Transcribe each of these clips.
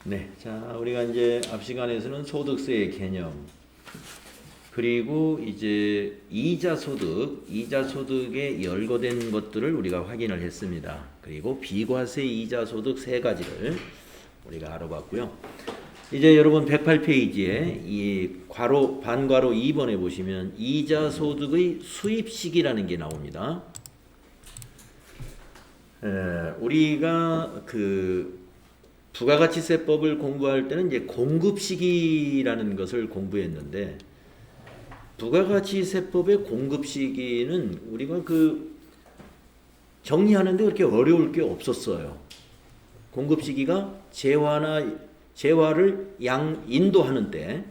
네, 자, 우리가 이제 앞 시간에서는 소득세의 개념, 그리고 이제 이자 소득에 열거된 것들을 우리가 확인을 했습니다. 그리고 비과세 이자 소득 세 가지를 우리가 알아봤고요. 이제 여러분 108페이지에 이 괄호 반괄호 2번에 보시면 이자 소득의 수입 시기라는 게 나옵니다. 우리가 그 부가가치세법을 공부할 때는 이제 공급 시기라는 것을 공부했는데, 부가가치세법의 공급 시기는 우리가 그 정리하는데 그렇게 어려울 게 없었어요. 공급 시기가 재화를 인도하는 때,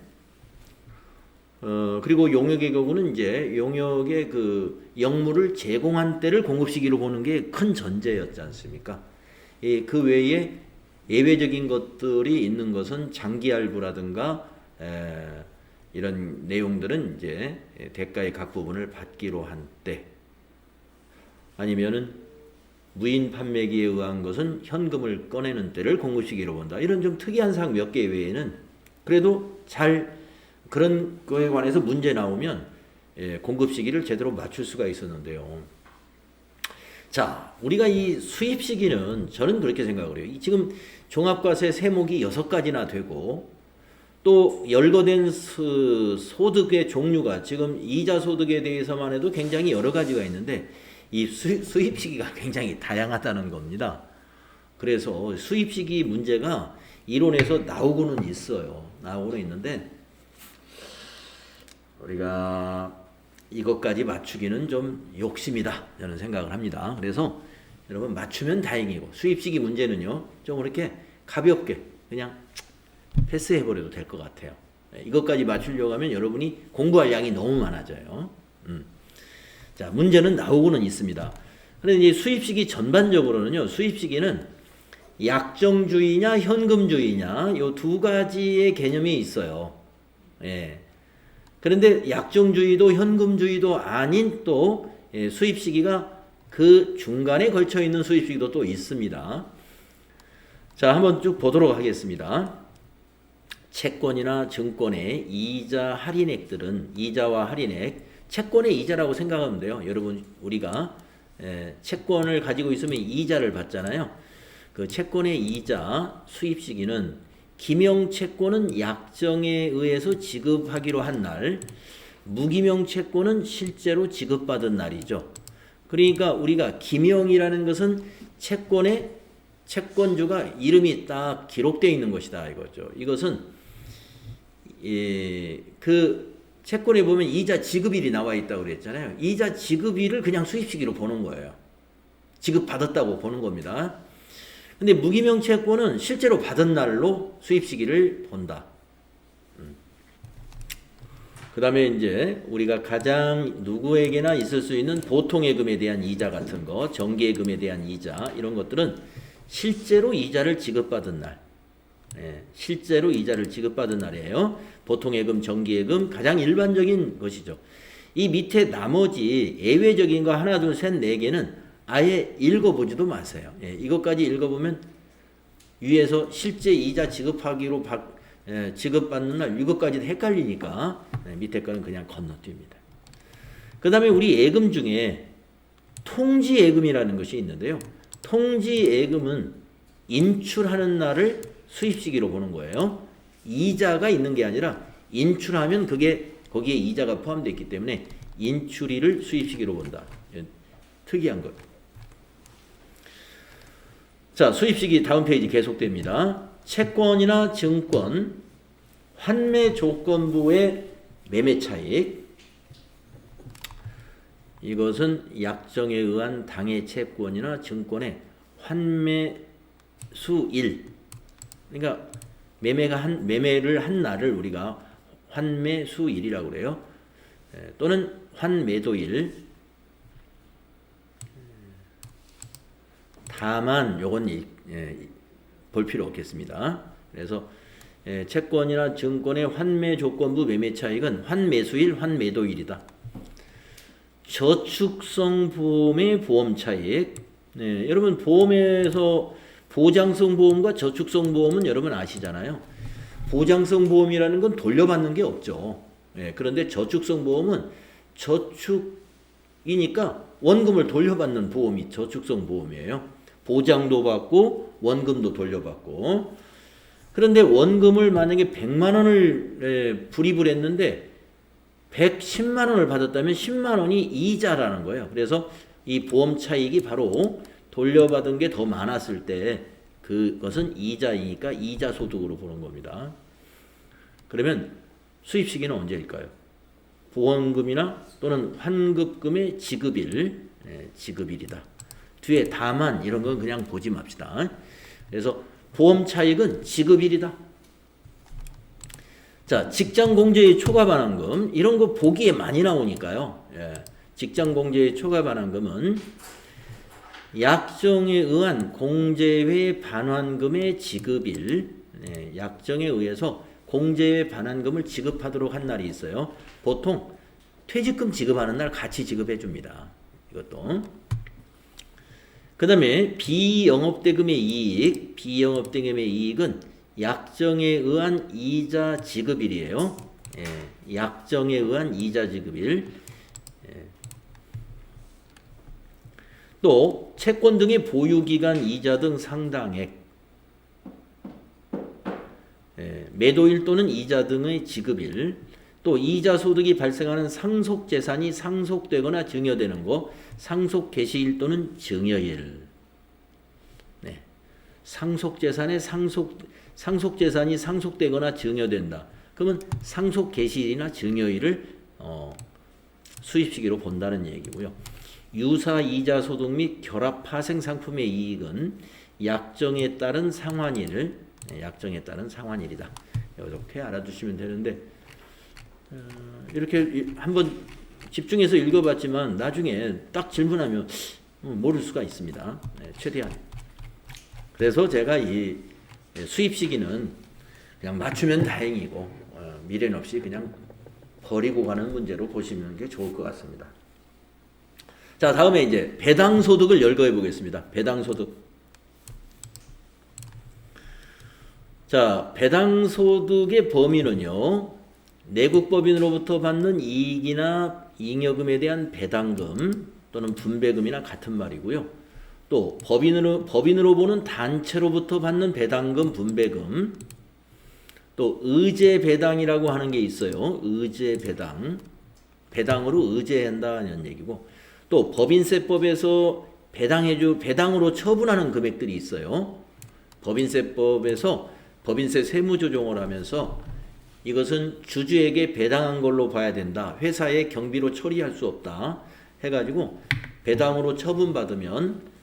그리고 용역의 경우는 이제 용역의 그 역물을 제공한 때를 공급 시기로 보는 게 큰 전제였지 않습니까? 그 외에 예외적인 것들이 있는 것은 장기할부라든가 이런 내용들은 이제 대가의 각 부분을 받기로 한 때, 아니면은 무인 판매기에 의한 것은 현금을 꺼내는 때를 공급시기로 본다. 이런 좀 특이한 사항 몇 개 외에는 그래도 잘 그런 거에 관해서 문제 나오면 공급시기를 제대로 맞출 수가 있었는데요. 자, 우리가 이 수입 시기는 저는 그렇게 생각을 해요. 지금 종합과세 세목이 6가지나 되고, 또 열거된 소득의 종류가 지금 이자 소득에 대해서만 해도 굉장히 여러 가지가 있는데, 이 수입 시기가 굉장히 다양하다는 겁니다. 그래서 수입 시기 문제가 이론에서 나오고는 있어요. 나오고는 있는데, 우리가 이것까지 맞추기는 좀 욕심이다, 저는 생각을 합니다. 그래서 여러분 맞추면 다행이고, 수입시기 문제는요 좀 그렇게 가볍게 그냥 패스해버려도 될 것 같아요. 이것까지 맞추려고 하면 여러분이 공부할 양이 너무 많아져요. 자, 문제는 나오고는 있습니다. 그런데 이제 수입시기 전반적으로는요, 수입시기는 약정주의냐 현금주의냐 요 두 가지의 개념이 있어요. 예. 그런데 약정주의도 현금주의도 아닌 또 수입 시기가 그 중간에 걸쳐 있는 수입 시기도 또 있습니다. 자, 한번 쭉 보도록 하겠습니다. 채권이나 증권의 이자 할인액들은, 이자와 할인액, 채권의 이자라고 생각하면 돼요. 여러분, 우리가 채권을 가지고 있으면 이자를 받잖아요. 그 채권의 이자 수입 시기는 기명 채권은 약정에 의해서 지급하기로 한 날, 무기명 채권은 실제로 지급받은 날이죠. 그러니까 우리가 기명이라는 것은 채권에 채권주가 이름이 딱 기록되어 있는 것이다 이거죠. 이것은 그 채권에 보면 이자 지급일이 나와 있다고 그랬잖아요. 이자 지급일을 그냥 수입시기로 보는 거예요. 지급받았다고 보는 겁니다. 근데 무기명 채권은 실제로 받은 날로 수입 시기를 본다. 그 다음에 이제 우리가 가장 누구에게나 있을 수 있는 보통예금에 대한 이자 같은 거, 정기예금에 대한 이자, 이런 것들은 실제로 이자를 지급받은 날. 실제로 이자를 지급받은 날이에요. 보통예금, 정기예금, 가장 일반적인 것이죠. 이 밑에 나머지 예외적인 거 하나, 둘, 셋, 네 개는 아예 읽어보지도 마세요. 이것까지 읽어보면 위에서 실제 이자 지급하기로 지급받는 날 이것까지도 헷갈리니까 밑에 거는 그냥 건너뛰입니다. 그 다음에 우리 예금 중에 통지예금이라는 것이 있는데요. 통지예금은 인출하는 날을 수입시기로 보는 거예요. 이자가 있는 게 아니라 인출하면 그게 거기에 이자가 포함되어 있기 때문에 인출일을 수입시기로 본다. 특이한 것. 자, 수입시기 다음 페이지 계속됩니다. 채권이나 증권, 환매 조건부의 매매 차익. 이것은 약정에 의한 당해 채권이나 증권의 환매 수일. 그러니까 매매를 한 날을 우리가 환매 수일이라고 그래요. 또는 환매도일. 다만 요건 볼 필요 없겠습니다. 그래서 채권이나 증권의 환매 조건부 매매 차익은 환매수일, 환매도일이다. 저축성 보험의 보험 차익. 여러분 보험에서 보장성 보험과 저축성 보험은 여러분 아시잖아요. 보장성 보험이라는 건 돌려받는 게 없죠. 예, 그런데 저축성 보험은 저축이니까 원금을 돌려받는 보험이 저축성 보험이에요. 보장도 받고 원금도 돌려받고. 그런데 원금을 만약에 100만 원을 불입을 했는데 110만 원을 받았다면 10만 원이 이자라는 거예요. 그래서 이 보험 차익이 바로 돌려받은 게 더 많았을 때 그것은 이자이니까 이자 소득으로 보는 겁니다. 그러면 수입 시기는 언제일까요? 보험금이나 또는 환급금의 지급일, 지급일이다. 뒤에 다만 이런 건 그냥 보지 맙시다. 그래서 보험 차익은 지급일이다. 자, 직장 공제의 초과 반환금 이런 거 보기에 많이 나오니까요. 직장 공제의 초과 반환금은 약정에 의한 공제외 반환금의 지급일, 약정에 의해서 공제외 반환금을 지급하도록 한 날이 있어요. 보통 퇴직금 지급하는 날 같이 지급해 줍니다. 이것도. 그 다음에 비영업대금의 이익, 비영업대금의 이익은 약정에 의한 이자 지급일이에요. 약정에 의한 이자 지급일. 또 채권 등의 보유기간 이자 등 상당액, 매도일 또는 이자 등의 지급일, 또 이자 소득이 발생하는 상속재산이 상속되거나 증여되는 거, 상속개시일 또는 증여일. 상속재산의 상속재산이 상속되거나 증여된다. 그러면 상속개시일이나 증여일을 수입시기로 본다는 얘기고요. 유사 이자 소득 및 결합 파생 상품의 이익은 약정에 따른 상환일, 약정에 따른 상환일이다. 이렇게 알아두시면 되는데 이렇게 한번 집중해서 읽어봤지만 나중에 딱 질문하면 모를 수가 있습니다. 최대한. 그래서 제가 이 수입 시기는 그냥 맞추면 다행이고 미련 없이 그냥 버리고 가는 문제로 보시는 게 좋을 것 같습니다. 자, 다음에 이제 배당소득을 열거해 보겠습니다. 배당소득. 자, 배당소득의 범위는요, 내국법인으로부터 받는 이익이나 잉여금에 대한 배당금 또는 분배금이나 같은 말이고요. 또 법인으로 보는 단체로부터 받는 배당금, 분배금, 또 의제배당이라고 하는 게 있어요. 의제배당. 배당으로 의제한다는 얘기고, 또 법인세법에서 배당으로 처분하는 금액들이 있어요. 법인세법에서 법인세 세무조정을 하면서 이것은 주주에게 배당한 걸로 봐야 된다. 회사의 경비로 처리할 수 없다. 해가지고 배당으로 처분받으면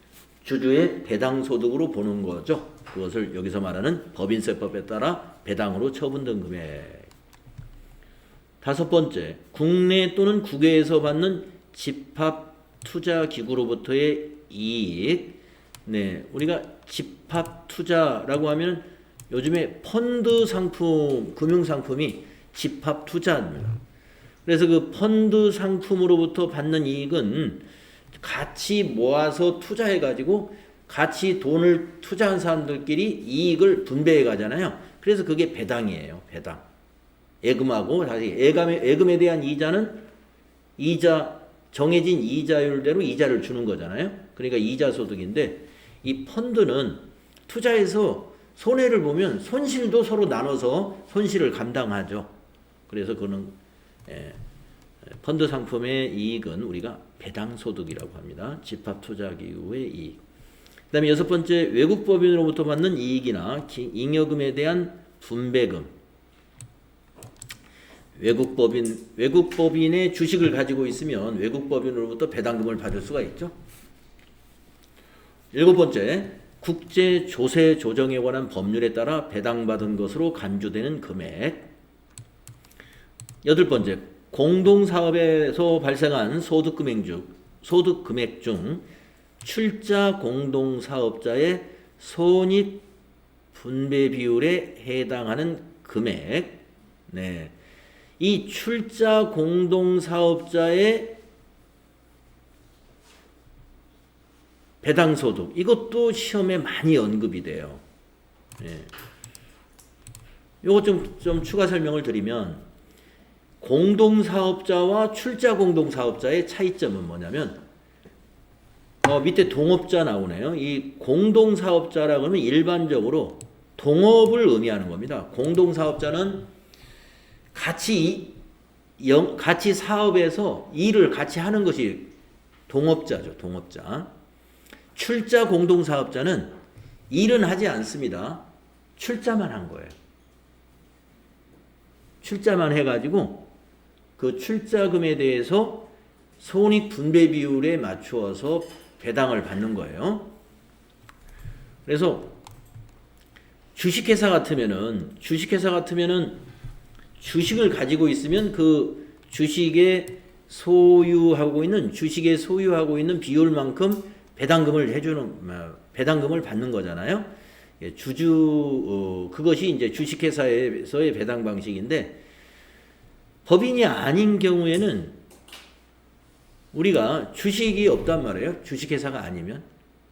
주주의 배당소득으로 보는 거죠. 그것을 여기서 말하는 법인세법에 따라 배당으로 처분된 금액. 다섯 번째, 국내 또는 국외에서 받는 집합투자기구로부터의 이익. 우리가 집합투자라고 하면 요즘에 펀드 상품, 금융상품이 집합투자입니다. 그래서 그 펀드 상품으로부터 받는 이익은 같이 모아서 투자해가지고 같이 돈을 투자한 사람들끼리 이익을 분배해 가잖아요. 그래서 그게 배당이에요. 배당. 예금하고 다시 예금에 대한 이자는 정해진 이자율대로 이자를 주는 거잖아요. 그러니까 이자 소득인데 이 펀드는 투자해서 손해를 보면 손실도 서로 나눠서 손실을 감당하죠. 그래서 그는 펀드 상품의 이익은 우리가 배당소득이라고 합니다. 집합투자기구의 이익. 그 다음에 여섯 번째, 외국법인으로부터 받는 이익이나 잉여금에 대한 분배금. 외국법인의 주식을 가지고 있으면 외국법인으로부터 배당금을 받을 수가 있죠. 일곱 번째, 국제 조세 조정에 관한 법률에 따라 배당받은 것으로 간주되는 금액. 여덟 번째, 공동사업에서 발생한 소득금액 중 출자 공동사업자의 손익 분배 비율에 해당하는 금액. 이 출자 공동사업자의 배당소득 이것도 시험에 많이 언급이 돼요. 예. 요거 좀 추가 설명을 드리면 공동사업자와 출자 공동사업자의 차이점은 뭐냐면 밑에 동업자 나오네요. 이 공동사업자라고 하면 일반적으로 동업을 의미하는 겁니다. 공동사업자는 같이 사업에서 일을 같이 하는 것이 동업자죠. 동업자. 출자 공동사업자는 일은 하지 않습니다. 출자만 한 거예요. 출자만 해가지고 그 출자금에 대해서 손익 분배 비율에 맞추어서 배당을 받는 거예요. 그래서 주식회사 같으면은 주식을 가지고 있으면 그 주식에 소유하고 있는 비율만큼 배당금을 받는 거잖아요. 예, 그것이 이제 주식회사에서의 배당 방식인데 법인이 아닌 경우에는 우리가 주식이 없단 말이에요. 주식회사가 아니면.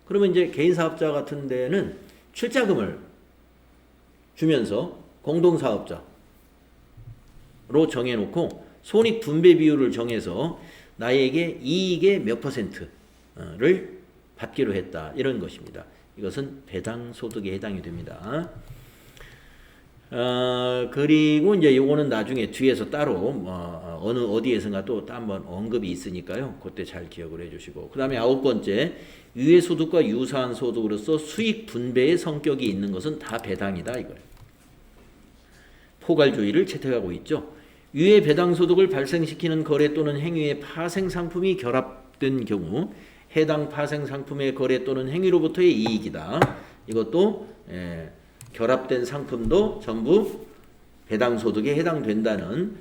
그러면 이제 개인사업자 같은 데는 출자금을 주면서 공동사업자로 정해놓고 손익 분배 비율을 정해서 나에게 이익의 몇 %를 받기로 했다. 이런 것입니다. 이것은 배당소득에 해당이 됩니다. 그리고 이제 요거는 나중에 뒤에서 따로 어디에선가 또 한번 언급이 있으니까요. 그때 잘 기억을 해주시고 그 다음에 9번째 유해 소득과 유사한 소득으로서 수익 분배의 성격이 있는 것은 다 배당이다 이거예요. 포괄주의를 채택하고 있죠. 유해 배당 소득을 발생시키는 거래 또는 행위에 파생 상품이 결합된 경우 해당 파생 상품의 거래 또는 행위로부터의 이익이다. 이것도 결합된 상품도 전부 배당소득에 해당된다는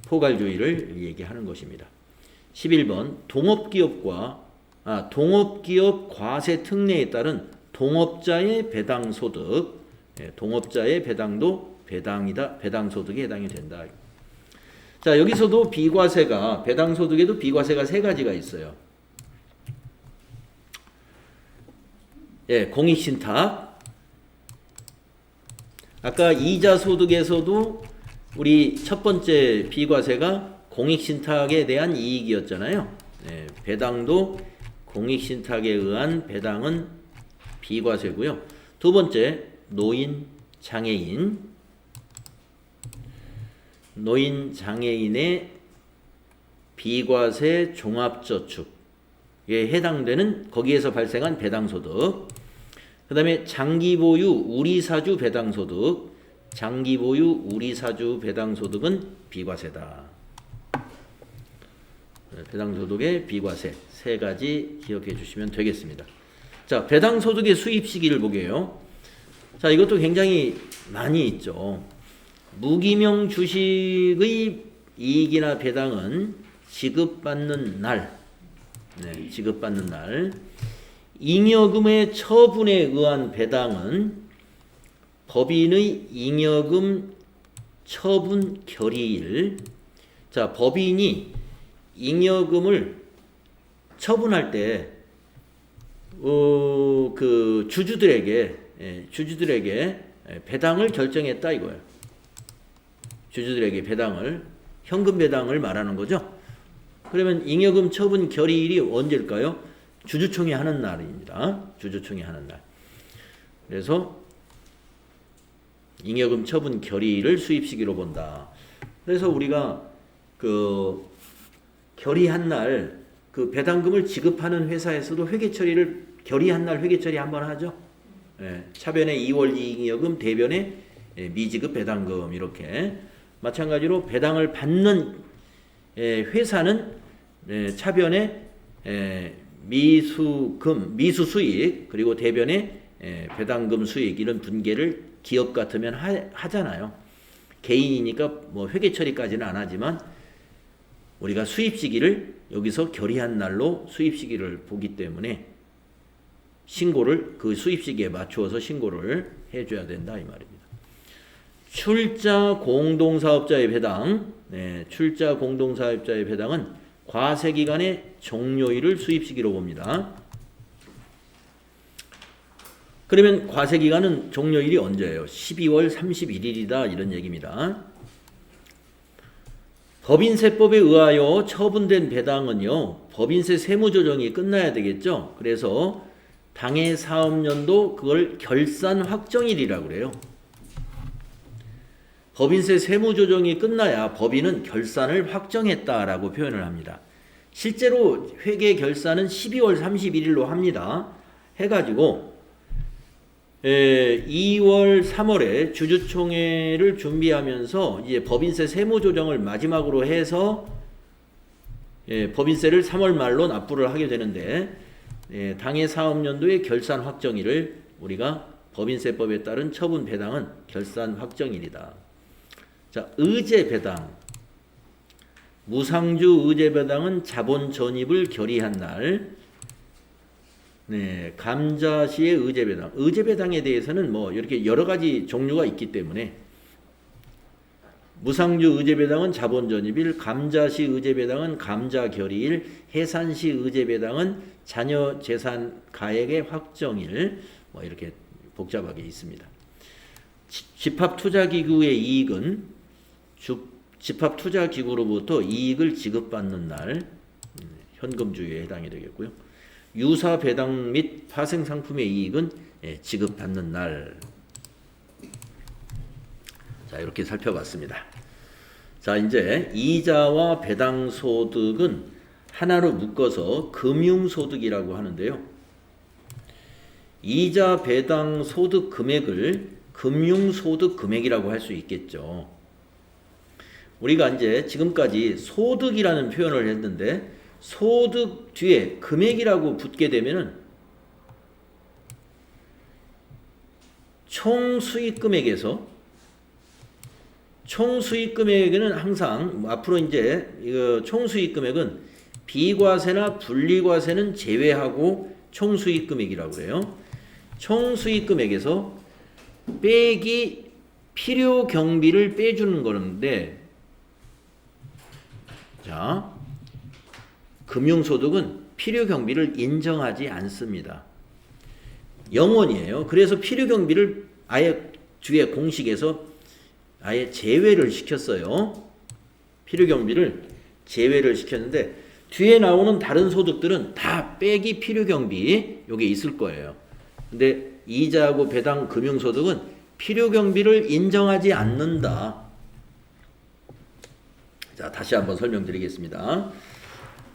포괄주의를 얘기하는 것입니다. 11번 동업기업 과세 특례에 따른 동업자의 배당소득 동업자의 배당도 배당소득에 해당이 된다. 자, 여기서도 배당소득에도 비과세가 세 가지가 있어요. 예, 공익신탁. 아까 이자소득에서도 우리 첫 번째 비과세가 공익신탁에 대한 이익이었잖아요. 예, 배당도 공익신탁에 의한 배당은 비과세고요. 두 번째, 노인장애인의 비과세 종합저축에 해당되는 거기에서 발생한 배당소득. 그 다음에 장기보유 우리사주 배당소득은 비과세다. 배당소득의 비과세 세 가지 기억해 주시면 되겠습니다. 자, 배당소득의 수입 시기를 보게요. 자, 이것도 굉장히 많이 있죠. 무기명 주식의 이익이나 배당은 지급받는 날, 잉여금의 처분에 의한 배당은 법인의 잉여금 처분 결의일. 자, 법인이 잉여금을 처분할 때 그 주주들에게 배당을 결정했다 이거예요. 주주들에게 현금 배당을 말하는 거죠. 그러면 잉여금 처분 결의일이 언제일까요? 주주총회 하는 날입니다. 주주총회 하는 날. 그래서 잉여금 처분 결의일을 수입 시기로 본다. 그래서 우리가 그 결의한 날 그 배당금을 지급하는 회사에서도 결의한 날 회계 처리 한번 하죠. 차변에 2월 이익여금, 대변에 미지급 배당금 이렇게. 마찬가지로 배당을 받는 회사는 차변에 미수 수익 그리고 대변에 배당금 수익 이런 분계를 기업 같으면 하잖아요. 개인이니까 뭐 회계 처리까지는 안 하지만 우리가 수입 시기를 여기서 결의한 날로 수입 시기를 보기 때문에 신고를 그 수입 시기에 맞추어서 신고를 해줘야 된다 이 말입니다. 출자 공동사업자의 배당, 출자 공동사업자의 배당은 과세기간의 종료일을 수입시기로 봅니다. 그러면 과세기간은 종료일이 언제예요? 12월 31일이다 이런 얘기입니다. 법인세법에 의하여 처분된 배당은요, 법인세 세무조정이 끝나야 되겠죠. 그래서 당해 사업년도 그걸 결산 확정일이라고 그래요. 법인세 세무조정이 끝나야 법인은 결산을 확정했다라고 표현을 합니다. 실제로 회계 결산은 12월 31일로 합니다. 해가지고 2월, 3월에 주주총회를 준비하면서 이제 법인세 세무조정을 마지막으로 해서 법인세를 3월 말로 납부를 하게 되는데 당해 사업년도의 결산 확정일을 우리가 법인세법에 따른 처분 배당은 결산 확정일이다. 자, 의제 배당. 무상주 의제 배당은 자본 전입을 결의한 날. 네, 감자시의 의제 배당. 의제 배당에 대해서는 뭐 이렇게 여러 가지 종류가 있기 때문에 무상주 의제 배당은 자본 전입일, 감자시 의제 배당은 감자 결의일, 해산시 의제 배당은 자녀 재산 가액의 확정일, 뭐 이렇게 복잡하게 있습니다. 집합투자기구의 이익은 집합투자기구로부터 이익을 지급받는 날, 현금주의에 해당이 되겠고요. 유사 배당 및 파생상품의 이익은 지급받는 날. 자, 이렇게 살펴봤습니다. 자, 이제 이자와 배당 소득은 하나로 묶어서 금융소득이라고 하는데요. 이자 배당 소득 금액을 금융소득 금액이라고 할 수 있겠죠. 우리가 이제 지금까지 소득이라는 표현을 했는데 소득 뒤에 금액이라고 붙게 되면은 총수익 금액에서 총수익 금액에는 항상 앞으로 이제 이거 총수익 금액은 비과세나 분리과세는 제외하고 총수익 금액이라고 해요. 총수익 금액에서 빼기 필요 경비를 빼주는 거는데, 자, 금융소득은 필요 경비를 인정하지 않습니다. 0원이에요. 그래서 필요 경비를 아예 뒤에 공식에서 아예 제외를 시켰어요. 필요 경비를 제외를 시켰는데 뒤에 나오는 다른 소득들은 다 빼기 필요 경비 요게 있을 거예요. 근데 이자하고 배당 금융소득은 필요 경비를 인정하지 않는다. 자, 다시 한번 설명드리겠습니다.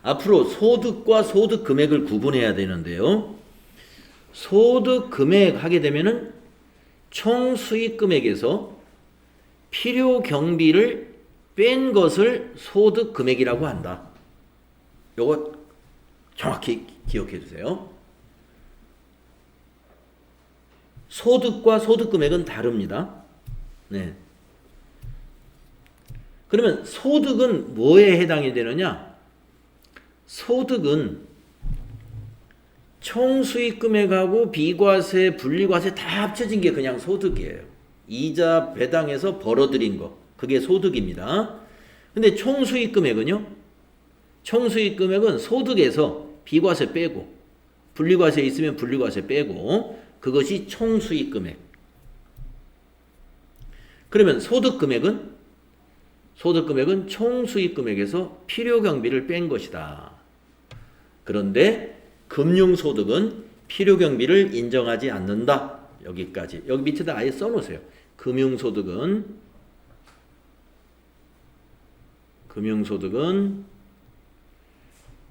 앞으로 소득과 소득 금액을 구분해야 되는데요. 소득 금액 하게 되면은 총 수익 금액에서 필요 경비를 뺀 것을 소득 금액이라고 한다. 요거 정확히 기억해 주세요. 소득과 소득 금액은 다릅니다. 네. 그러면 소득은 뭐에 해당이 되느냐? 소득은 총수익 금액하고 비과세, 분리과세 다 합쳐진 게 그냥 소득이에요. 이자 배당에서 벌어들인 거, 그게 소득입니다. 근데 총수익 금액은요? 총수익 금액은 소득에서 비과세 빼고 분리과세 있으면 분리과세 빼고 그것이 총수익 금액. 그러면 소득 금액은 총수익 금액에서 필요 경비를 뺀 것이다. 그런데 금융소득은 필요 경비를 인정하지 않는다. 여기까지. 여기 밑에다 아예 써놓으세요. 금융소득은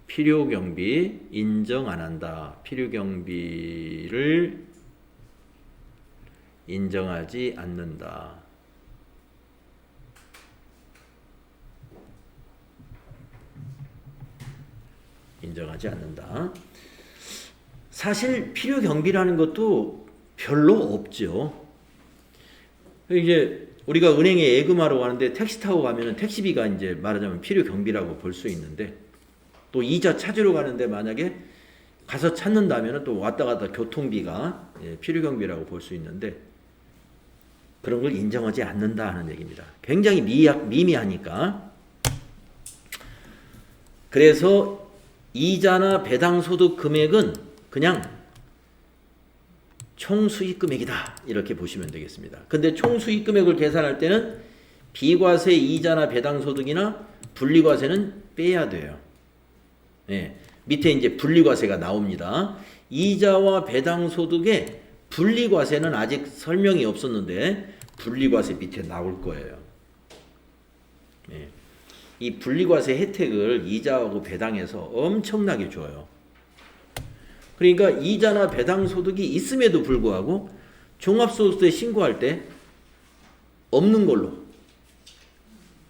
필요 경비 인정 안 한다. 필요 경비를 인정하지 않는다. 인정하지 않는다. 사실 필요 경비라는 것도 별로 없죠. 이제 우리가 은행에 예금하러 가는데 택시 타고 가면은 택시비가 이제 말하자면 필요 경비라고 볼 수 있는데, 또 이자 찾으러 가는데 만약에 가서 찾는다면은 또 왔다 갔다 교통비가 필요 경비라고 볼 수 있는데, 그런 걸 인정하지 않는다 하는 얘기입니다. 굉장히 미미하니까. 그래서 이자나 배당 소득 금액은 그냥 총 수익 금액이다. 이렇게 보시면 되겠습니다. 근데 총 수익 금액을 계산할 때는 비과세 이자나 배당 소득이나 분리과세는 빼야 돼요. 예. 밑에 이제 분리과세가 나옵니다. 이자와 배당 소득의 분리과세는 아직 설명이 없었는데 분리과세 밑에 나올 거예요. 예. 이 분리과세 혜택을 이자하고 배당에서 엄청나게 줘요. 그러니까 이자나 배당 소득이 있음에도 불구하고 종합소득세 신고할 때 없는 걸로,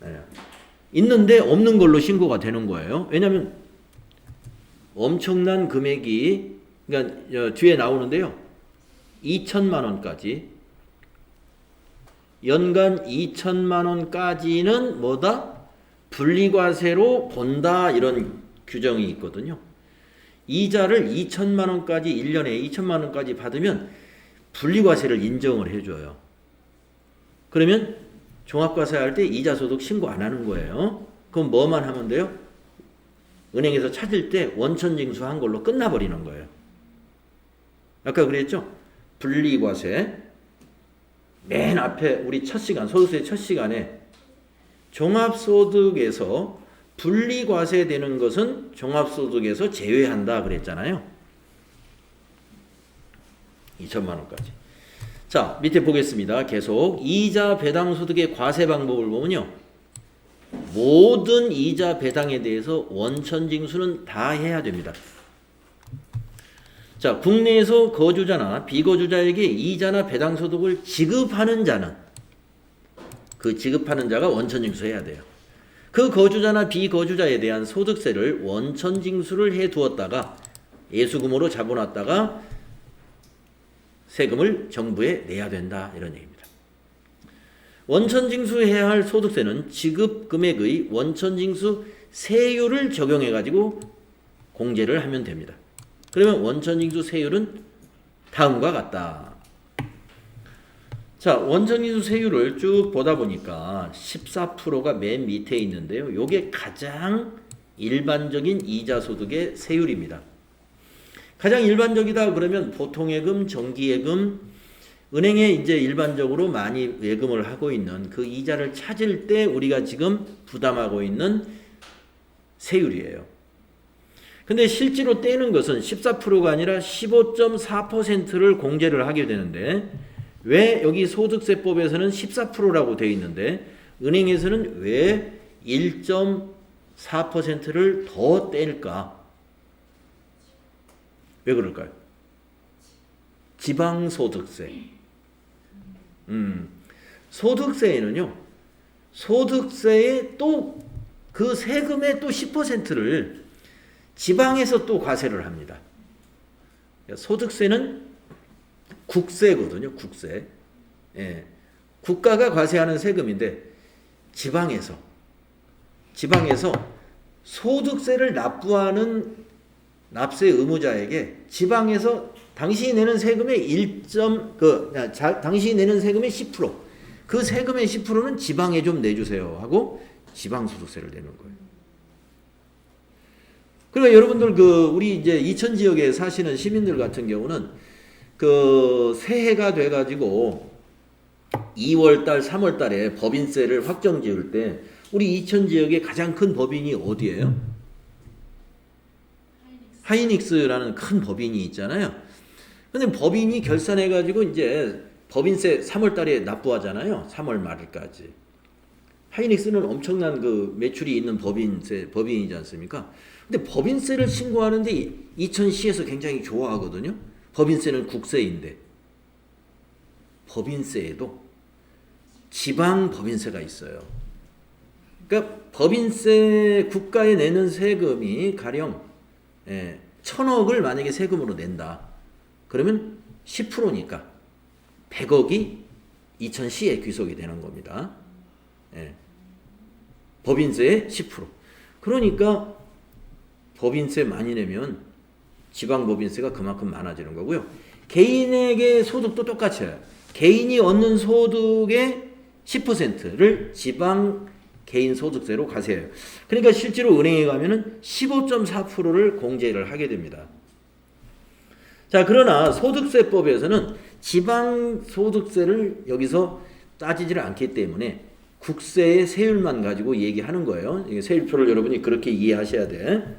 예. 있는데 없는 걸로 신고가 되는 거예요. 왜냐하면 엄청난 금액이, 그러니까 뒤에 나오는데요. 2천만 원까지, 연간 2천만 원까지는 뭐다? 분리과세로 본다, 이런 규정이 있거든요. 이자를 2천만 원까지 1년에 2천만 원까지 받으면 분리과세를 인정을 해줘요. 그러면 종합과세 할 때 이자 소득 신고 안 하는 거예요. 그럼 뭐만 하면 돼요? 은행에서 찾을 때 원천징수한 걸로 끝나버리는 거예요. 아까 그랬죠? 분리과세. 맨 앞에 우리 첫 시간, 소득세 첫 시간에 종합소득에서 분리과세 되는 것은 종합소득에서 제외한다 그랬잖아요. 2천만 원까지. 자, 밑에 보겠습니다. 계속 이자 배당 소득의 과세 방법을 보면요. 모든 이자 배당에 대해서 원천징수는 다 해야 됩니다. 자, 국내에서 거주자나 비거주자에게 이자나 배당 소득을 지급하는 자는, 그 지급하는 자가 원천징수해야 돼요. 그 거주자나 비거주자에 대한 소득세를 원천징수를 해두었다가 예수금으로 잡아놨다가 세금을 정부에 내야 된다, 이런 얘기입니다. 원천징수해야 할 소득세는 지급금액의 원천징수 세율을 적용해가지고 공제를 하면 됩니다. 그러면 원천징수 세율은 다음과 같다. 자, 원천징수 세율을 쭉 보다 보니까 14%가 맨 밑에 있는데요. 요게 가장 일반적인 이자소득의 세율입니다. 가장 일반적이다 그러면 보통예금, 정기예금, 은행에 이제 일반적으로 많이 예금을 하고 있는 그 이자를 찾을 때 우리가 지금 부담하고 있는 세율이에요. 근데 실제로 떼는 것은 14%가 아니라 15.4%를 공제를 하게 되는데, 왜 여기 소득세법에서는 14%라고 되어 있는데 은행에서는 왜 1.4%를 더 뗄까? 왜 그럴까요? 지방소득세. 소득세에는요, 소득세에 또 그 세금의 또 10%를 지방에서 또 과세를 합니다. 소득세는 국세거든요, 국세. 예. 국가가 과세하는 세금인데 지방에서 소득세를 납부하는 납세 의무자에게 지방에서 당신이 내는 세금의 당신이 내는 세금의 10%, 그 세금의 10%는 지방에 좀 내주세요 하고 지방소득세를 내는 거예요. 그러니까 여러분들 우리 이제 이천 지역에 사시는 시민들 같은 경우는 새해가 돼가지고 2월달, 3월달에 법인세를 확정 지을 때 우리 이천 지역의 가장 큰 법인이 어디예요? 하이닉스라는 큰 법인이 있잖아요. 근데 법인이 결산해가지고 이제 법인세 3월달에 납부하잖아요. 3월 말일까지. 하이닉스는 엄청난 매출이 있는 법인이지 않습니까? 근데 법인세를 신고하는데 이천시에서 굉장히 좋아하거든요. 법인세는 국세인데 법인세에도 지방 법인세가 있어요. 그러니까 법인세 국가에 내는 세금이 가령 1,000억을 만약에 세금으로 낸다. 그러면 10%니까 100억이 이천시에 귀속이 되는 겁니다. 법인세의 10%. 그러니까 법인세 많이 내면 지방 법인세가 그만큼 많아지는 거고요. 개인에게 소득도 똑같아요. 개인이 얻는 소득의 10%를 지방 개인 소득세로 과세해요. 그러니까 실제로 은행에 가면은 15.4%를 공제를 하게 됩니다. 자, 그러나 소득세법에서는 지방 소득세를 여기서 따지지를 않기 때문에 국세의 세율만 가지고 얘기하는 거예요. 세율표를 여러분이 그렇게 이해하셔야 돼.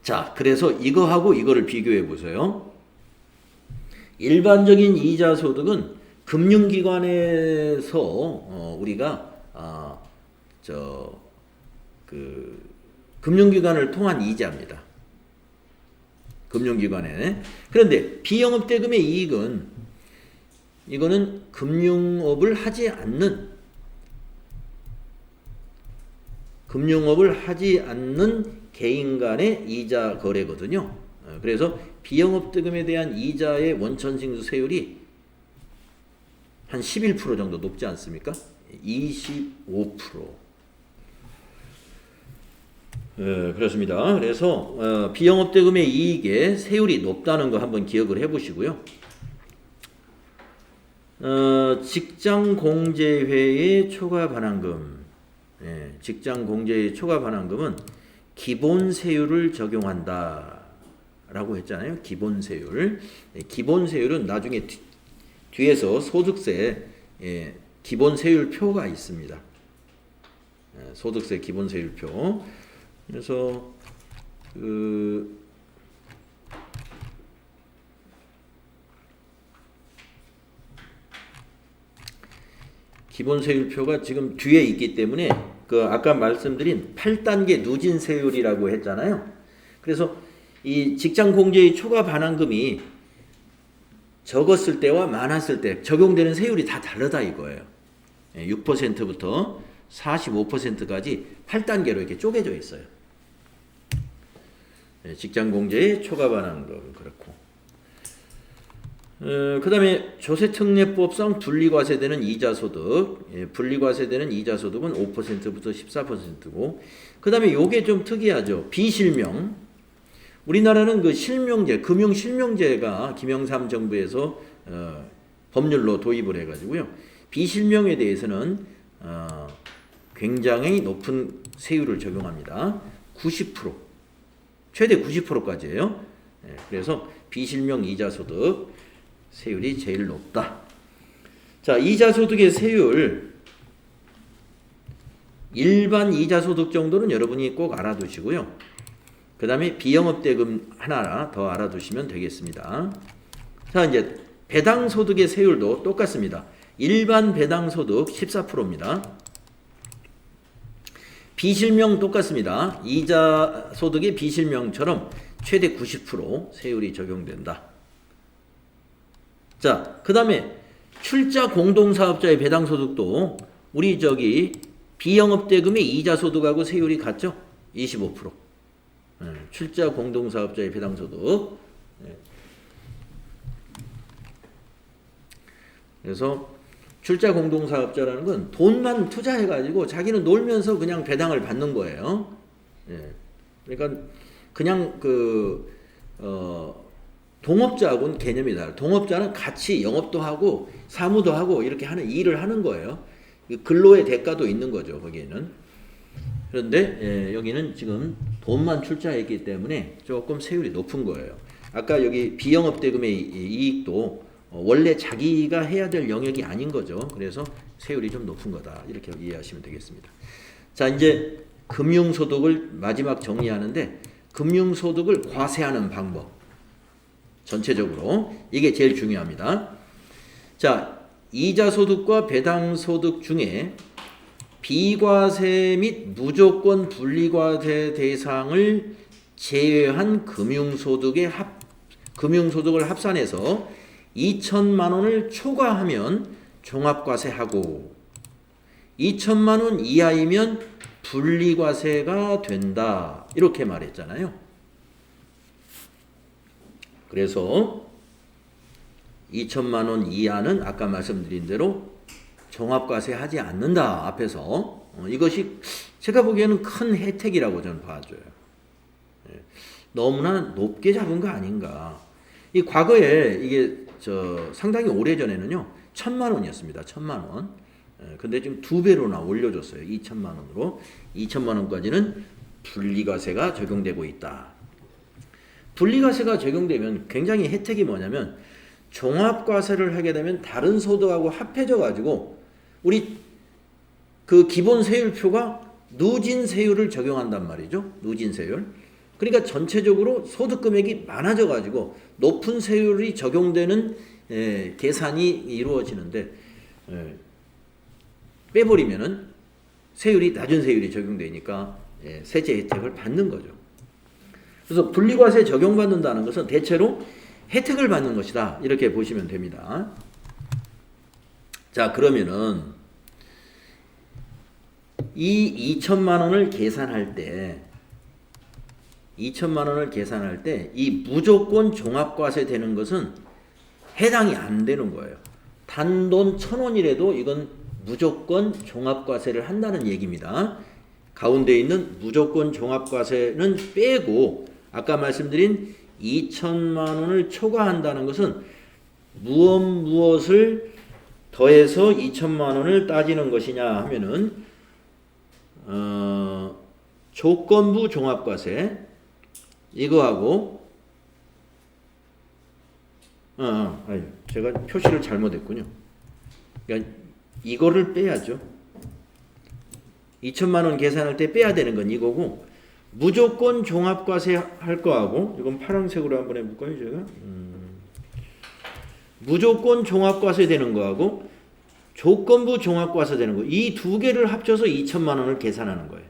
자, 그래서 이거하고 이거를 비교해 보세요. 일반적인 이자 소득은 금융기관에서 우리가 금융기관을 통한 이자입니다. 금융기관에. 그런데 비영업대금의 이익은 이거는 금융업을 하지 않는 개인 간의 이자 거래거든요. 그래서 비영업대금에 대한 이자의 원천징수세율이 한 11% 정도 높지 않습니까? 25%. 그렇습니다. 그래서 비영업대금의 이익의 세율이 높다는 거 한번 기억을 해보시고요. 직장공제회의 초과반환금, 직장공제회의 초과반환금은 기본세율을 적용한다 라고 했잖아요. 기본세율. 기본세율은 나중에 뒤에서 소득세 기본세율표가 있습니다. 소득세 기본세율표. 그래서 기본세율표가 지금 뒤에 있기 때문에 아까 말씀드린 8단계 누진세율이라고 했잖아요. 그래서 이 직장공제의 초과반환금이 적었을 때와 많았을 때 적용되는 세율이 다 다르다 이거예요. 6%부터 45%까지 8단계로 이렇게 쪼개져 있어요. 직장공제의 초과반환금 그렇고. 그 다음에 조세특례법상 분리과세되는 이자소득, 분리과세되는 이자소득은 5%부터 14%고, 그 다음에 요게 좀 특이하죠. 비실명. 우리나라는 그 실명제, 금융실명제가 김영삼 정부에서 법률로 도입을 해가지고요. 비실명에 대해서는 굉장히 높은 세율을 적용합니다. 90%, 최대 90%까지예요. 그래서 비실명 이자소득 세율이 제일 높다. 자, 이자소득의 세율, 일반 이자소득 정도는 여러분이 꼭 알아두시고요. 그 다음에 비영업대금 하나 더 알아두시면 되겠습니다. 자, 이제 배당소득의 세율도 똑같습니다. 일반 배당소득 14%입니다. 비실명 똑같습니다. 이자소득의 비실명처럼 최대 90% 세율이 적용된다. 자, 그 다음에 출자 공동사업자의 배당소득도 우리 비영업대금의 이자소득하고 세율이 같죠? 25%. 출자 공동사업자의 배당소득. 그래서 출자 공동사업자라는 건 돈만 투자해가지고 자기는 놀면서 그냥 배당을 받는 거예요. 그러니까 그냥 동업자하고는 개념이 달라요. 동업자는 같이 영업도 하고 사무도 하고 이렇게 하는 일을 하는 거예요. 근로의 대가도 있는 거죠, 거기에는. 그런데 여기는 지금 돈만 출자했기 때문에 조금 세율이 높은 거예요. 아까 여기 비영업대금의 이익도 원래 자기가 해야 될 영역이 아닌 거죠. 그래서 세율이 좀 높은 거다. 이렇게 이해하시면 되겠습니다. 자, 이제 금융소득을 마지막 정리하는데 금융소득을 과세하는 방법. 전체적으로 이게 제일 중요합니다. 자, 이자소득과 배당소득 중에 비과세 및 무조건 분리과세 대상을 제외한 금융소득을 합산해서 2천만 원을 초과하면 종합과세하고 2천만 원 이하이면 분리과세가 된다. 이렇게 말했잖아요. 그래서 2천만 원 이하는 아까 말씀드린 대로 종합과세 하지 않는다. 앞에서 이것이 제가 보기에는 큰 혜택이라고 저는 봐줘요. 너무나 높게 잡은 거 아닌가. 이 과거에 이게 상당히 오래전에는요 1,000만 원이었습니다. 1,000만 원. 근데 지금 2배로나 올려줬어요. 2천만 원으로. 2천만 원까지는 분리과세가 적용되고 있다. 분리과세가 적용되면 굉장히 혜택이 뭐냐면 종합과세를 하게 되면 다른 소득하고 합해져 가지고 우리 그 기본 세율표가 누진세율을 적용한단 말이죠. 누진세율. 그러니까 전체적으로 소득 금액이 많아져 가지고 높은 세율이 적용되는 계산이 이루어지는데 빼버리면은 세율이 낮은 세율이 적용되니까 세제 혜택을 받는 거죠. 그래서 분리과세 적용받는다는 것은 대체로 혜택을 받는 것이다. 이렇게 보시면 됩니다. 자, 그러면은 이 2천만 원을 계산할 때 2천만 원을 계산할 때 이 무조건 종합과세 되는 것은 해당이 안 되는 거예요. 단돈 1,000원이라도 이건 무조건 종합과세를 한다는 얘기입니다. 가운데 있는 무조건 종합과세는 빼고 아까 말씀드린 2천만 원을 초과한다는 것은 무엇을 더해서 2천만 원을 따지는 것이냐 하면은 조건부 종합과세 이거하고 아니, 제가 표시를 잘못했군요. 그러니까 이거를 빼야죠. 2천만 원 계산할 때 빼야 되는 건 이거고 무조건 종합과세 할 거하고 이건 파란색으로 한번 해볼까요 제가? 무조건 종합과세 되는 거하고 조건부 종합과세 되는 거 이 두 개를 합쳐서 2천만 원을 계산하는 거예요.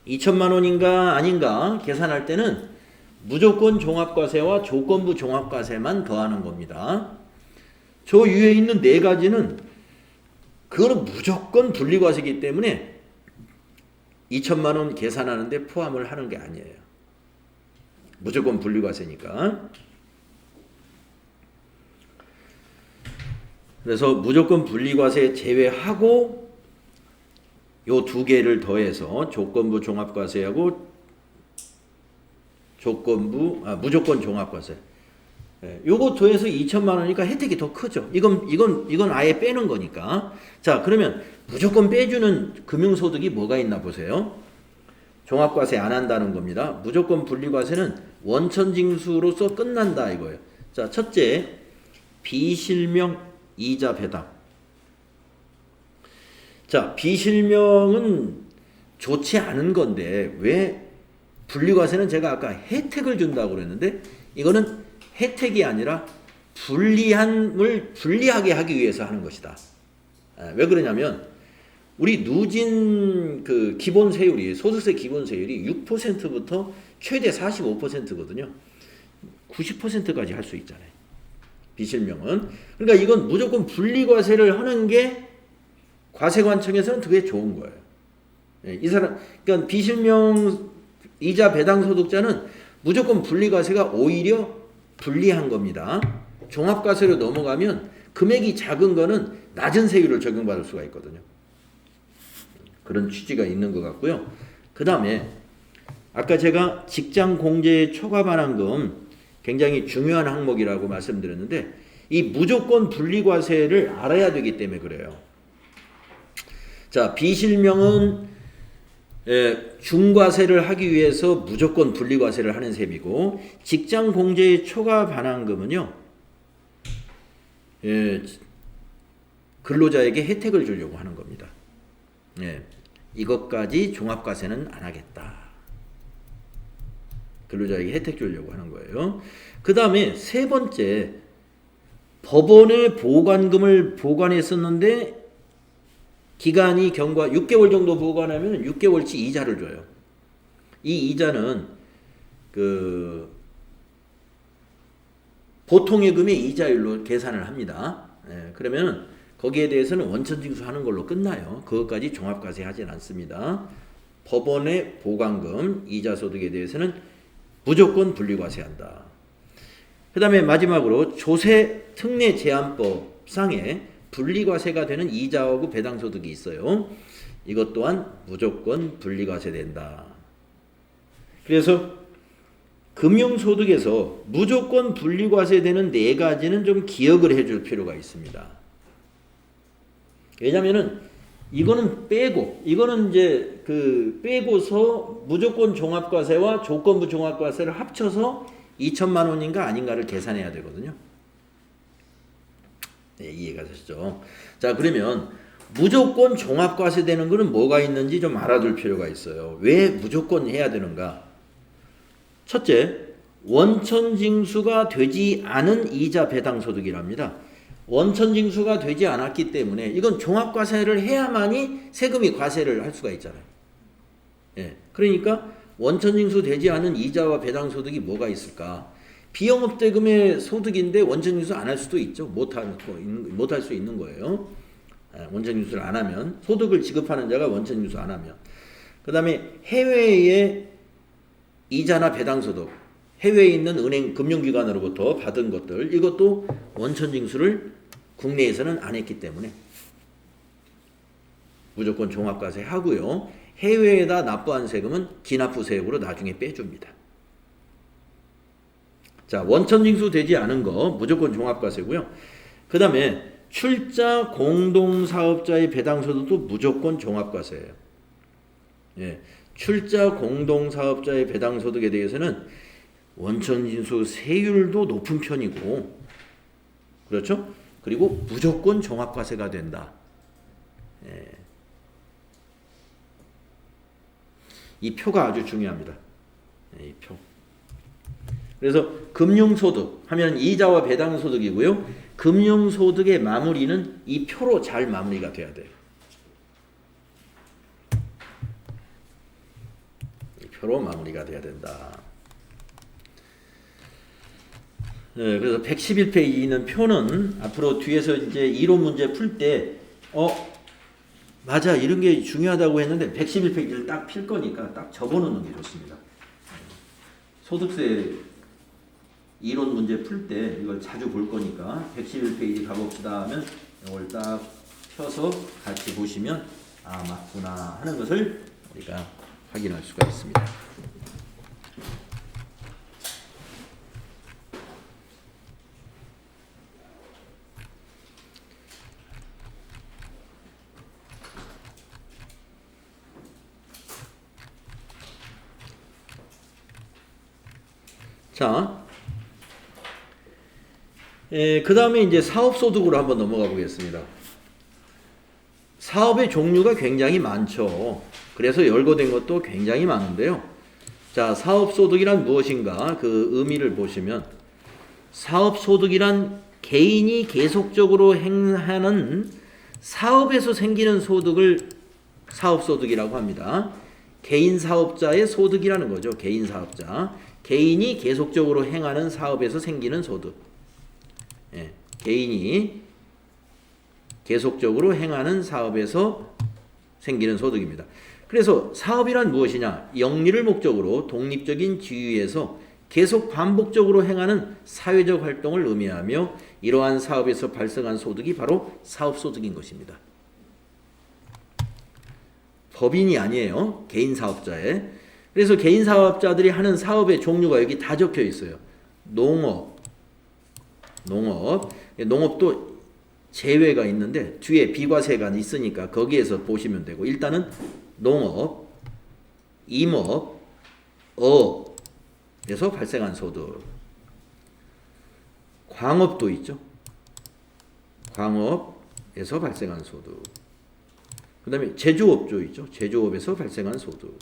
2천만 원인가 아닌가 계산할 때는 무조건 종합과세와 조건부 종합과세만 더하는 겁니다. 저 위에 있는 네 가지는 그거는 무조건 분리과세이기 때문에 2천만 원 계산하는데 포함을 하는 게 아니에요. 무조건 분리과세니까. 그래서 무조건 분리과세 제외하고 요 두 개를 더해서 조건부 종합과세하고 무조건 종합과세. 요거 더해서 2천만 원이니까 혜택이 더 크죠. 이건 아예 빼는 거니까. 자, 그러면 무조건 빼주는 금융소득이 뭐가 있나 보세요. 종합과세 안 한다는 겁니다. 무조건 분리과세는 원천징수로서 끝난다 이거예요. 자, 첫째, 비실명 이자 배당. 자, 비실명은 좋지 않은 건데 왜 분리과세는 제가 아까 혜택을 준다고 그랬는데 이거는 혜택이 아니라 불리함을 불리하게 하기 위해서 하는 것이다. 왜 그러냐면 우리 누진 그 기본 세율이 소득세 기본 세율이 6%부터 최대 45%거든요. 90%까지 할 수 있잖아요. 비실명은. 그러니까 이건 무조건 분리과세를 하는 게 과세관청에서는 되게 좋은 거예요. 이 사람 그러니까 비실명 이자 배당 소득자는 무조건 분리과세가 오히려 불리한 겁니다. 종합과세로 넘어가면 금액이 작은 거는 낮은 세율을 적용받을 수가 있거든요. 그런 취지가 있는 것 같고요. 그 다음에 아까 제가 직장 공제 초과 반환금 굉장히 중요한 항목이라고 말씀드렸는데 이 무조건 분리과세를 알아야 되기 때문에 그래요. 자, 비실명은 중과세를 하기 위해서 무조건 분리과세를 하는 셈이고 직장 공제의 초과 반환금은요. 근로자에게 혜택을 주려고 하는 겁니다. 이것까지 종합과세는 안 하겠다. 근로자에게 혜택 주려고 하는 거예요. 그 다음에 세 번째, 법원에 보관금을 보관했었는데 기간이 경과 6개월 정도 보관하면 6개월치 이자를 줘요. 이 이자는 그 보통예금의 이자율로 계산을 합니다. 그러면 거기에 대해서는 원천징수하는 걸로 끝나요. 그것까지 종합과세 하진 않습니다. 법원의 보관금 이자소득에 대해서는 무조건 분리과세한다. 그 다음에 마지막으로 조세 특례 제한법 상에 분리과세가 되는 이자하고 배당소득이 있어요. 이것 또한 무조건 분리과세된다. 그래서 금융소득에서 무조건 분리과세되는 네 가지는 좀 기억을 해줄 필요가 있습니다. 왜냐면은 이거는 빼고, 이거는 이제 빼고서 무조건 종합과세와 조건부 종합과세를 합쳐서 2천만 원인가 아닌가를 계산해야 되거든요. 네, 이해가 되시죠? 자, 그러면 무조건 종합과세 되는 거는 뭐가 있는지 좀 알아둘 필요가 있어요. 왜 무조건 해야 되는가? 첫째, 원천징수가 되지 않은 이자 배당소득이랍니다. 원천징수가 되지 않았기 때문에 이건 종합과세를 해야만이 세금이 과세를 할 수가 있잖아요. 예, 그러니까 원천징수 되지 않은 이자와 배당소득이 뭐가 있을까? 비영업대금의 소득인데 원천징수 안 할 수도 있죠. 못할 수 있는 거예요. 원천징수를 안 하면, 소득을 지급하는 자가 원천징수 안 하면. 그 다음에 해외의 이자나 배당소득, 해외에 있는 은행 금융기관으로부터 받은 것들, 이것도 원천징수를 국내에서는 안 했기 때문에 무조건 종합과세 하고요. 해외에다 납부한 세금은 기납부세액으로 나중에 빼줍니다. 자, 원천징수 되지 않은 거 무조건 종합과세고요. 그 다음에 출자 공동사업자의 배당소득도 무조건 종합과세예요. 예, 출자 공동사업자의 배당소득에 대해서는 원천징수 세율도 높은 편이고, 그렇죠? 그리고 무조건 종합과세가 된다. 예. 이 표가 아주 중요합니다. 이 표. 그래서 금융소득 하면 이자와 배당소득이고요. 금융소득의 마무리는 이 표로 잘 마무리가 돼야 돼요. 이 표로 마무리가 돼야 된다. 네, 그래서 111페이지 있는 표는 앞으로 뒤에서 이제 이론 문제 풀 때 맞아, 이런 게 중요하다고 했는데 111페이지를 딱 필 거니까 딱 적어놓는 게 좋습니다. 소득세 이론 문제 풀 때 이걸 자주 볼 거니까 111페이지 가봅시다 하면 이걸 딱 펴서 같이 보시면 아, 맞구나 하는 것을 우리가 확인할 수가 있습니다. 자, 그 다음에 이제 사업소득으로 한번 넘어가 보겠습니다. 사업의 종류가 굉장히 많죠. 그래서 열거된 것도 굉장히 많은데요. 자, 사업소득이란 무엇인가? 그 의미를 보시면, 사업소득이란 개인이 계속적으로 행하는 사업에서 생기는 소득을 사업소득이라고 합니다. 개인 사업자의 소득이라는 거죠. 개인 사업자. 개인이 계속적으로 행하는 사업에서 생기는 소득. 예, 개인이 계속적으로 행하는 사업에서 생기는 소득입니다. 그래서 사업이란 무엇이냐? 영리를 목적으로 독립적인 지위에서 계속 반복적으로 행하는 사회적 활동을 의미하며 이러한 사업에서 발생한 소득이 바로 사업소득인 것입니다. 법인이 아니에요. 개인 사업자에. 그래서 개인 사업자들이 하는 사업의 종류가 여기 다 적혀 있어요. 농업도 제외가 있는데 뒤에 비과세가 있으니까 거기에서 보시면 되고, 일단은 농업, 임업, 어업에서 발생한 소득. 광업도 있죠. 광업에서 발생한 소득. 그 다음에 제조업도 있죠. 제조업에서 발생한 소득.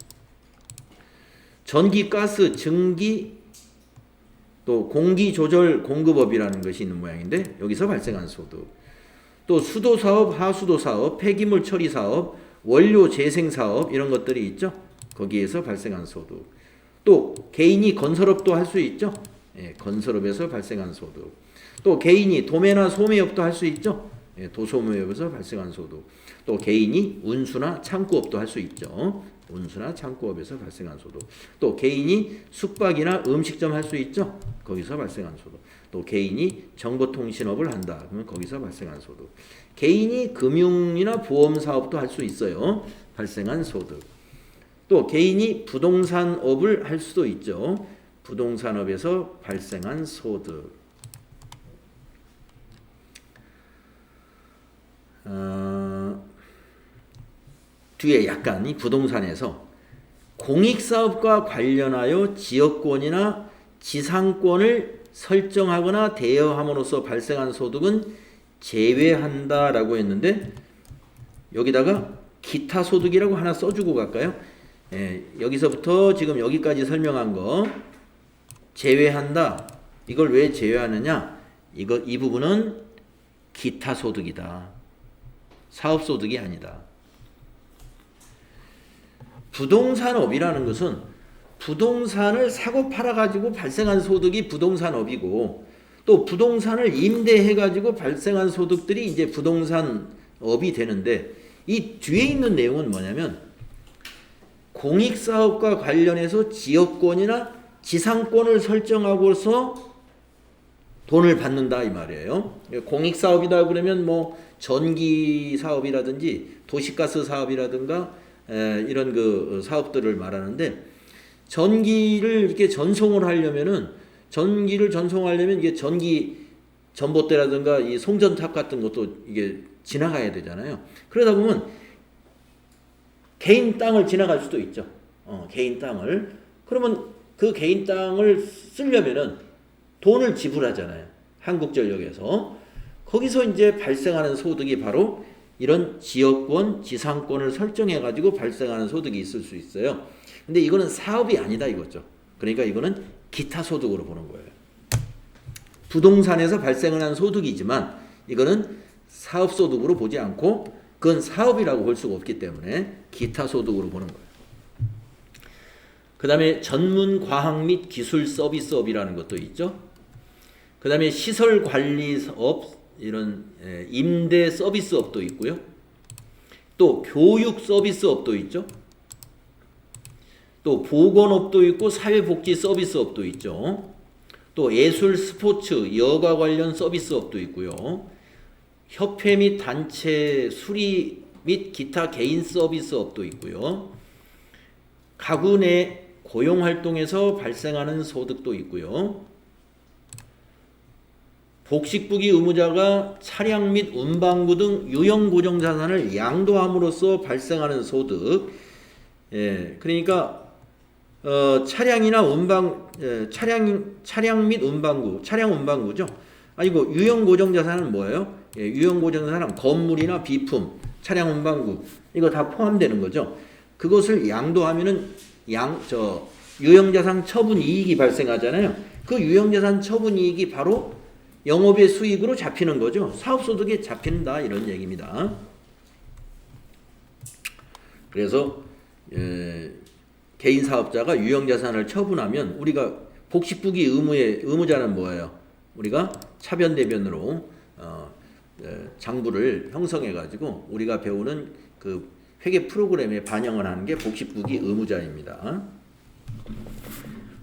전기, 가스, 증기, 또 공기조절 공급업이라는 것이 있는 모양인데 여기서 발생한 소득. 또 수도사업, 하수도사업, 폐기물 처리사업, 원료 재생사업 이런 것들이 있죠. 거기에서 발생한 소득. 또 개인이 건설업도 할 수 있죠. 예, 건설업에서 발생한 소득. 또 개인이 도매나 소매업도 할 수 있죠. 예, 도소매업에서 발생한 소득. 또 개인이 운수나 창구업도 할 수 있죠. 운수나 창구업에서 발생한 소득. 또 개인이 숙박이나 음식점 할 수 있죠. 거기서 발생한 소득. 또 개인이 정보통신업을 한다. 그러면 거기서 발생한 소득. 개인이 금융이나 보험사업도 할 수 있어요. 발생한 소득. 또 개인이 부동산업을 할 수도 있죠. 부동산업에서 발생한 소득. 뒤에 약간 이 부동산에서 공익사업과 관련하여 지역권이나 지상권을 설정하거나 대여함으로써 발생한 소득은 제외한다라고 했는데 여기다가 기타 소득이라고 하나 써주고 갈까요? 여기서부터 지금 여기까지 설명한 거 제외한다. 이걸 왜 제외하느냐? 이 부분은 기타 소득이다. 사업 소득이 아니다. 부동산업이라는 것은 부동산을 사고 팔아가지고 발생한 소득이 부동산업이고 또 부동산을 임대해가지고 발생한 소득들이 이제 부동산업이 되는데 이 뒤에 있는 내용은 뭐냐면 공익사업과 관련해서 지역권이나 지상권을 설정하고서 돈을 받는다 이 말이에요. 공익사업이다 그러면 뭐 전기 사업이라든지 도시가스 사업이라든가 이런 그 사업들을 말하는데 전기를 이렇게 전송을 하려면은 이게 전기 전봇대라든가 이 송전탑 같은 것도 이게 지나가야 되잖아요. 그러다 보면 개인 땅을 지나갈 수도 있죠. 개인 땅을. 그러면 그 개인 땅을 쓰려면은 돈을 지불하잖아요. 한국전력에서. 거기서 이제 발생하는 소득이 바로 이런 지역권, 지상권을 설정해 가지고 발생하는 소득이 있을 수 있어요. 근데 이거는 사업이 아니다 이거죠. 그러니까 이거는 기타 소득으로 보는 거예요. 부동산에서 발생한 소득이지만 이거는 사업 소득으로 보지 않고 그건 사업이라고 볼 수가 없기 때문에 기타 소득으로 보는 거예요. 그 다음에 전문 과학 및 기술 서비스업이라는 것도 있죠. 그 다음에 시설 관리업, 이런 임대 서비스업도 있고요. 또 교육 서비스업도 있죠. 또 보건업도 있고 사회복지 서비스업도 있죠. 또 예술 스포츠 여가 관련 서비스업도 있고요. 협회 및 단체 수리 및 기타 개인 서비스업도 있고요. 가구 내 고용활동에서 발생하는 소득도 있고요. 복식부기 의무자가 차량 및 운반구 등 유형고정자산을 양도함으로써 발생하는 소득. 그러니까 차량이나 차량 및 운반구, 차량 운반구죠. 아니고 유형고정자산은 뭐예요? 유형고정자산은 건물이나 비품, 차량 운반구 이거 다 포함되는 거죠. 그것을 양도하면은 유형자산 처분 이익이 발생하잖아요. 그 유형자산 처분 이익이 바로 영업의 수익으로 잡히는 거죠. 사업소득에 잡힌다 이런 얘기입니다. 그래서 개인 사업자가 유형자산을 처분하면 우리가 복식부기 의무자는 뭐예요? 우리가 차변대변으로 장부를 형성해 가지고 우리가 배우는 그 회계 프로그램에 반영을 하는 게 복식부기 의무자입니다.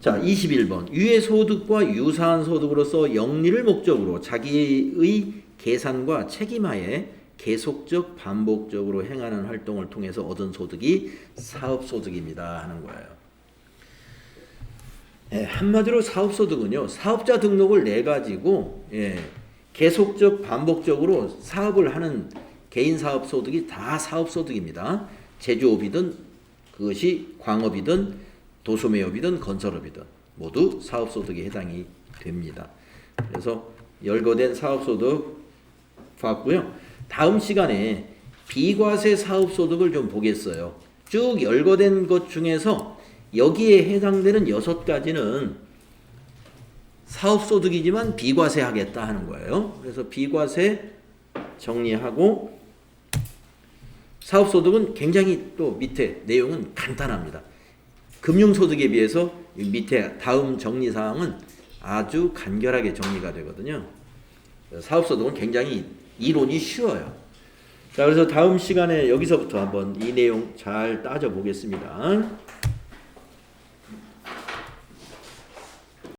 자, 21번. 위의 소득과 유사한 소득으로서 영리를 목적으로 자기의 계산과 책임하에 계속적 반복적으로 행하는 활동을 통해서 얻은 소득이 사업소득입니다 하는 거예요. 한마디로 사업소득은요, 사업자 등록을 내 가지고 계속적 반복적으로 사업을 하는 개인 사업소득이 다 사업소득입니다. 제조업이든 그것이 광업이든 도소매업이든 건설업이든 모두 사업소득에 해당이 됩니다. 그래서 열거된 사업소득 봤고요. 다음 시간에 비과세 사업소득을 좀 보겠어요. 쭉 열거된 것 중에서 여기에 해당되는 6가지는 사업소득이지만 비과세 하겠다 하는 거예요. 그래서 비과세 정리하고 사업소득은 굉장히 또 밑에 내용은 간단합니다. 금융소득에 비해서 밑에 다음 정리사항은 아주 간결하게 정리가 되거든요. 사업소득은 굉장히 이론이 쉬워요. 자, 그래서 다음 시간에 여기서부터 한번 이 내용 잘 따져보겠습니다.